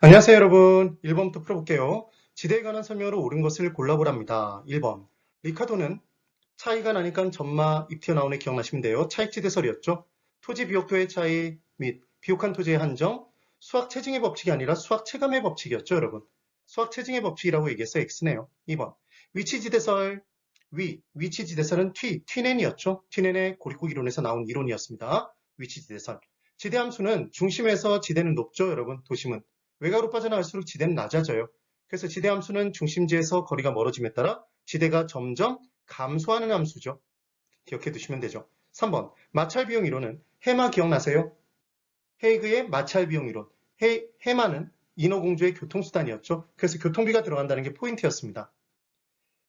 안녕하세요, 여러분. 1번부터 풀어볼게요. 지대에 관한 설명으로 옳은 것을 골라보랍니다. 1번. 리카도는 차이가 나니까 점마 입 튀어나오네 기억나시면 돼요. 차익지대설이었죠. 토지 비옥토의 차이 및 비옥한 토지의 한정, 수학 체증의 법칙이 아니라 수학 체감의 법칙이었죠, 여러분. 수학 체증의 법칙이라고 얘기해서 X네요. 2번. 위치지대설. 위치지대설은 튀넨이었죠. 튀넨의 고립국 이론에서 나온 이론이었습니다. 위치지대설. 지대함수는 중심에서 지대는 높죠, 여러분. 도심은. 외곽으로 빠져나갈수록 지대는 낮아져요. 그래서 지대함수는 중심지에서 거리가 멀어짐에 따라 지대가 점점 감소하는 함수죠. 기억해 두시면 되죠. 3번 마찰 비용 이론은 해마 기억나세요? 헤이그의 마찰 비용 이론. 해마는 인어공주의 교통수단이었죠. 그래서 교통비가 들어간다는 게 포인트였습니다.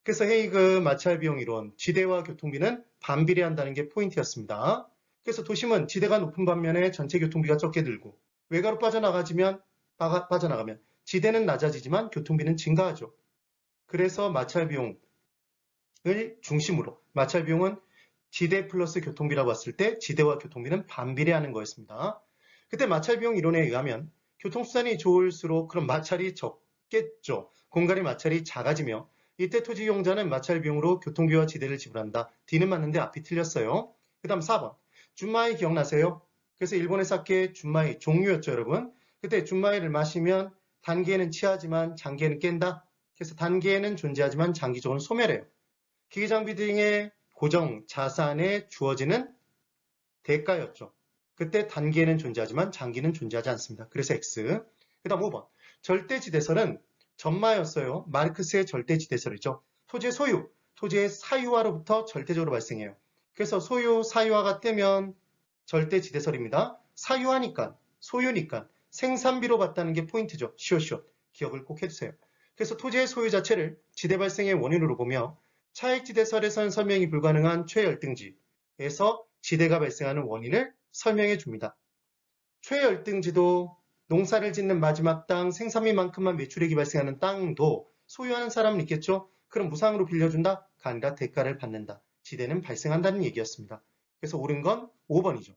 그래서 헤이그 마찰 비용 이론, 지대와 교통비는 반비례한다는 게 포인트였습니다. 그래서 도심은 지대가 높은 반면에 전체 교통비가 적게 들고 외곽으로 빠져나가면 지대는 낮아지지만 교통비는 증가하죠. 그래서 마찰 비용을 중심으로 마찰 비용은 지대 플러스 교통비라고 봤을 때 지대와 교통비는 반비례하는 거였습니다. 그때 마찰 비용 이론에 의하면 교통수단이 좋을수록 그럼 마찰이 적겠죠. 공간의 마찰이 작아지며 이때 토지 이용자는 마찰 비용으로 교통비와 지대를 지불한다. D는 맞는데 앞이 틀렸어요. 그 다음 4번. 준마이 기억나세요? 그래서 일본의 사케 준마이 종류였죠, 여러분. 그때 준마이를 마시면 단기에는 취하지만 장기에는 깬다. 그래서 단기에는 존재하지만 장기적으로 소멸해요. 기계장비 등의 고정 자산에 주어지는 대가였죠. 그때 단기에는 존재하지만 장기는 존재하지 않습니다. 그래서 X. 그 다음 5번. 절대지대설은 전마였어요. 마르크스의 절대지대설이죠. 토지의 소유, 토지의 사유화로부터 절대적으로 발생해요. 그래서 소유, 사유화가 뜨면 절대지대설입니다. 사유화니까, 소유니까 생산비로 봤다는 게 포인트죠. 시옷시옷. 기억을 꼭 해주세요. 그래서 토지의 소유 자체를 지대 발생의 원인으로 보며 차익지대설에선 설명이 불가능한 최열등지에서 지대가 발생하는 원인을 설명해 줍니다. 최열등지도 농사를 짓는 마지막 땅, 생산비만큼만 매출액이 발생하는 땅도 소유하는 사람은 있겠죠? 그럼 무상으로 빌려준다? 가 아니라 대가를 받는다. 지대는 발생한다는 얘기였습니다. 그래서 옳은 건 5번이죠.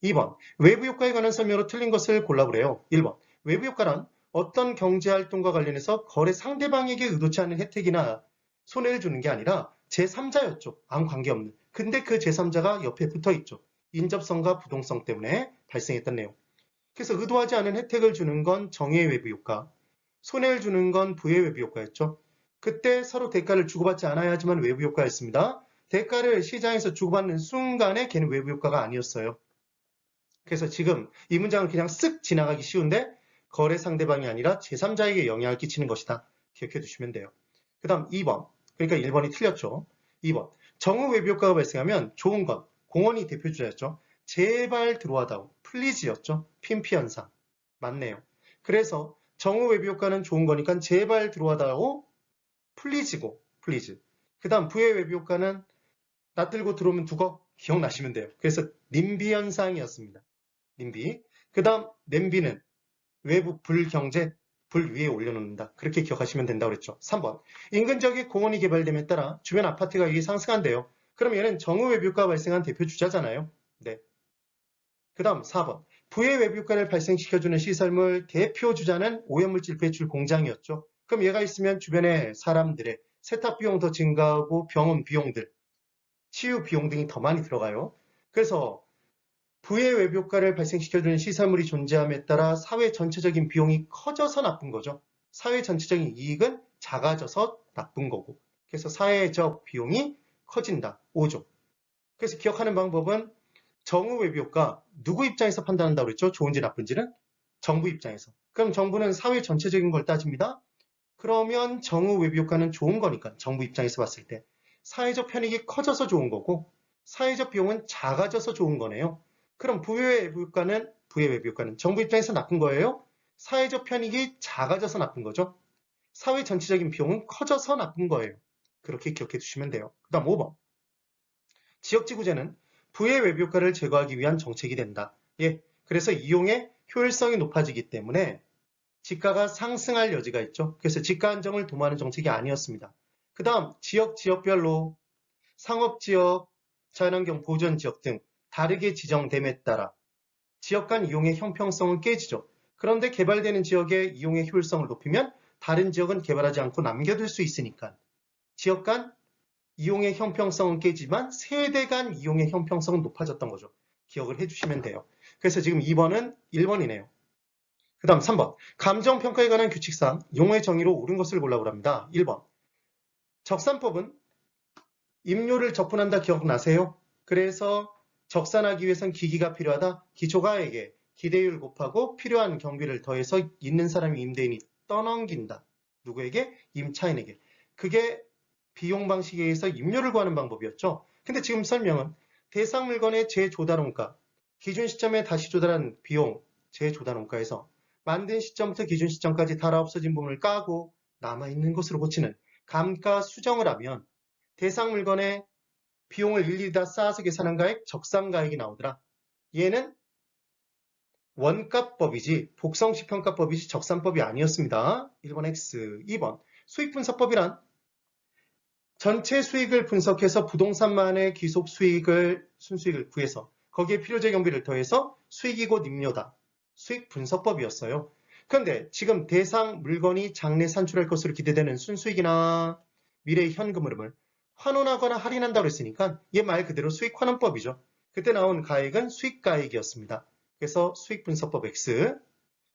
2번. 외부 효과에 관한 설명으로 틀린 것을 골라보래요. 1번. 외부 효과란 어떤 경제활동과 관련해서 거래 상대방에게 의도치 않은 혜택이나 손해를 주는 게 아니라 제3자였죠. 아무 관계없는. 근데 그 제3자가 옆에 붙어 있죠. 인접성과 부동성 때문에 발생했던 내용. 그래서 의도하지 않은 혜택을 주는 건 정의의 외부 효과, 손해를 주는 건 부의 외부 효과였죠. 그때 서로 대가를 주고받지 않아야 하지만 외부 효과였습니다. 대가를 시장에서 주고받는 순간에 걔는 외부 효과가 아니었어요. 그래서 지금 이 문장을 그냥 쓱 지나가기 쉬운데 거래 상대방이 아니라 제3자에게 영향을 끼치는 것이다. 기억해 두시면 돼요. 그 다음 2번. 그러니까 1번이 틀렸죠. 2번. 정의 외부 효과가 발생하면 좋은 것. 공원이 대표주자였죠. 제발 들어와다오. 플리즈였죠. 핀피 현상. 맞네요. 그래서 정의 외부 효과는 좋은 거니까 제발 들어와다오. 플리즈고. 플리즈. 그 다음 부의 외부 효과는 낯들고 들어오면 두거 기억나시면 돼요. 그래서 님비 현상이었습니다. 님비. 그 다음 냄비는 외부 불경제, 불 위에 올려놓는다. 그렇게 기억하시면 된다고 그랬죠. 3번. 인근 지역에 공원이 개발됨에 따라 주변 아파트 가격이 상승한대요. 그럼 얘는 정의 외뷰가 발생한 대표 주자잖아요. 네. 그 다음 4번. 부의 외뷰가를 발생시켜주는 시설물 대표 주자는 오염물질 배출 공장이었죠. 그럼 얘가 있으면 주변에 사람들의 세탁 비용 더 증가하고 병원 비용들, 치유 비용 등이 더 많이 들어가요. 그래서 부의 외부 효과를 발생시켜주는 시설물이 존재함에 따라 사회 전체적인 비용이 커져서 나쁜 거죠. 사회 전체적인 이익은 작아져서 나쁜 거고. 그래서 사회적 비용이 커진다. 5조. 그래서 기억하는 방법은 정의 외부 효과 누구 입장에서 판단한다고 그랬죠? 좋은지 나쁜지는? 정부 입장에서. 그럼 정부는 사회 전체적인 걸 따집니다. 그러면 정의 외부 효과는 좋은 거니까 정부 입장에서 봤을 때 사회적 편익이 커져서 좋은 거고 사회적 비용은 작아져서 좋은 거네요. 그럼 부의 외부 효과는 정부 입장에서 나쁜 거예요? 사회적 편익이 작아져서 나쁜 거죠. 사회 전체적인 비용은 커져서 나쁜 거예요. 그렇게 기억해 두시면 돼요. 그 다음 5번. 지역지구제는 부의 외부 효과를 제거하기 위한 정책이 된다. 예, 그래서 이용의 효율성이 높아지기 때문에 지가가 상승할 여지가 있죠. 그래서 지가 안정을 도모하는 정책이 아니었습니다. 그 다음 지역별로 상업지역, 자연환경 보전지역 등 다르게 지정됨에 따라 지역 간 이용의 형평성은 깨지죠. 그런데 개발되는 지역의 이용의 효율성을 높이면 다른 지역은 개발하지 않고 남겨둘 수 있으니까 지역 간 이용의 형평성은 깨지만 세대 간 이용의 형평성은 높아졌던 거죠. 기억을 해주시면 돼요. 그래서 지금 2번은 1번이네요. 그 다음 3번. 감정평가에 관한 규칙상 용어의 정의로 옳은 것을 골라보랍니다. 1번. 적산법은 임료를 적분한다 기억나세요? 그래서 적산하기 위해선 기기가 필요하다. 기초가액에 기대율 곱하고 필요한 경비를 더해서 있는 사람이 임대인이 떠넘긴다. 누구에게? 임차인에게. 그게 비용 방식에 의해서 임료를 구하는 방법이었죠. 근데 지금 설명은 대상 물건의 재조달원가, 기준 시점에 다시 조달한 비용, 재조달원가에서 만든 시점부터 기준 시점까지 달아 없어진 부분을 까고 남아있는 것으로 고치는 감가 수정을 하면 대상 물건의 비용을 일일이 다 쌓아서 계산한 가액, 적산가액이 나오더라. 얘는 원가법이지 복성식 평가법이지 적산법이 아니었습니다. 1번 X. 2번 수익분석법이란 전체 수익을 분석해서 부동산만의 기속 수익을 순수익을 구해서 거기에 필요적 경비를 더해서 수익이 곧 임료다. 수익 분석법이었어요. 그런데 지금 대상 물건이 장래 산출할 것으로 기대되는 순수익이나 미래의 현금 흐름을 환원하거나 할인한다고 했으니까 얘 말 그대로 수익 환원법이죠. 그때 나온 가액은 수익가액이었습니다. 그래서 수익분석법 X.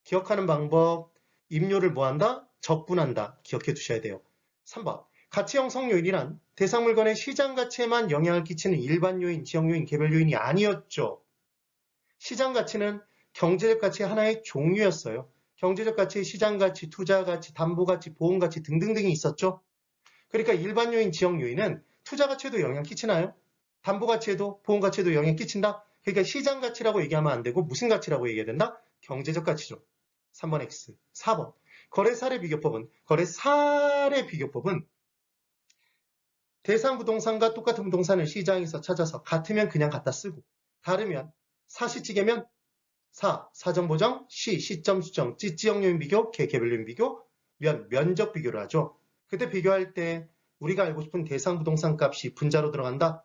기억하는 방법, 임료를 뭐한다? 적분한다. 기억해 두셔야 돼요. 3번. 가치 형성 요인이란 대상 물건의 시장 가치에만 영향을 끼치는 일반 요인, 지역 요인, 개별 요인이 아니었죠. 시장 가치는 경제적 가치의 하나의 종류였어요. 경제적 가치, 시장 가치, 투자 가치, 담보 가치, 보험 가치 등등등이 있었죠. 그러니까 일반 요인, 지역 요인은 투자 가치에도 영향 끼치나요? 담보 가치에도, 보험 가치에도 영향 끼친다? 그러니까 시장 가치라고 얘기하면 안 되고 무슨 가치라고 얘기해야 된다? 경제적 가치죠. 3번 X. 4번. 거래 사례 비교법은 대상 부동산과 똑같은 부동산을 시장에서 찾아서 같으면 그냥 갖다 쓰고 다르면 사시찌개면 사정 보정, 시점 수정, 지역 요인 비교, 개별 요인 비교, 면적 비교를 하죠. 그때 비교할 때 우리가 알고 싶은 대상 부동산 값이 분자로 들어간다.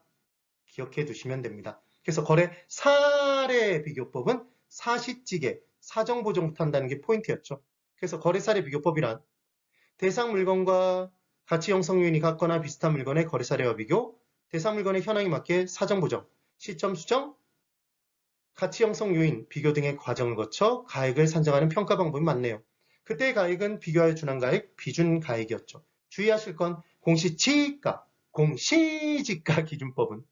기억해 두시면 됩니다. 그래서 거래 사례 비교법은 사시찌개, 사정 보정부터 한다는 게 포인트였죠. 그래서 거래 사례 비교법이란 대상 물건과 가치 형성 요인이 같거나 비슷한 물건의 거래 사례와 비교, 대상 물건의 현황에 맞게 사정 보정, 시점 수정, 가치 형성 요인, 비교 등의 과정을 거쳐 가액을 산정하는 평가 방법이 맞네요. 그때의 가액은 비교하여 준한 가액, 비준 가액이었죠. 주의하실 건 공시지가, 공시지가 기준법은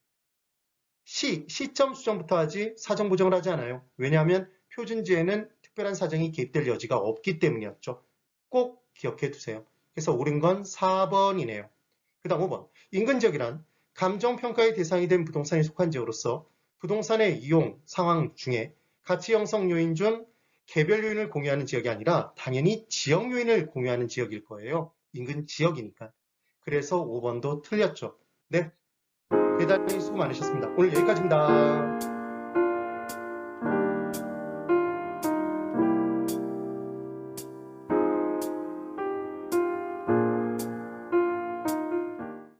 시점 수정부터 하지 사정 보정을 하지 않아요. 왜냐하면 표준지에는 특별한 사정이 개입될 여지가 없기 때문이었죠. 꼭 기억해 두세요. 그래서 옳은 건 4번이네요. 그 다음 5번. 인근지역이란 감정평가의 대상이 된 부동산이 속한 지역으로서 부동산의 이용 상황 중에 가치 형성 요인 중 개별 요인을 공유하는 지역이 아니라 당연히 지역 요인을 공유하는 지역일 거예요. 인근 지역이니까. 그래서 5번도 틀렸죠. 네. 대단히 수고 많으셨습니다. 오늘 여기까지입니다.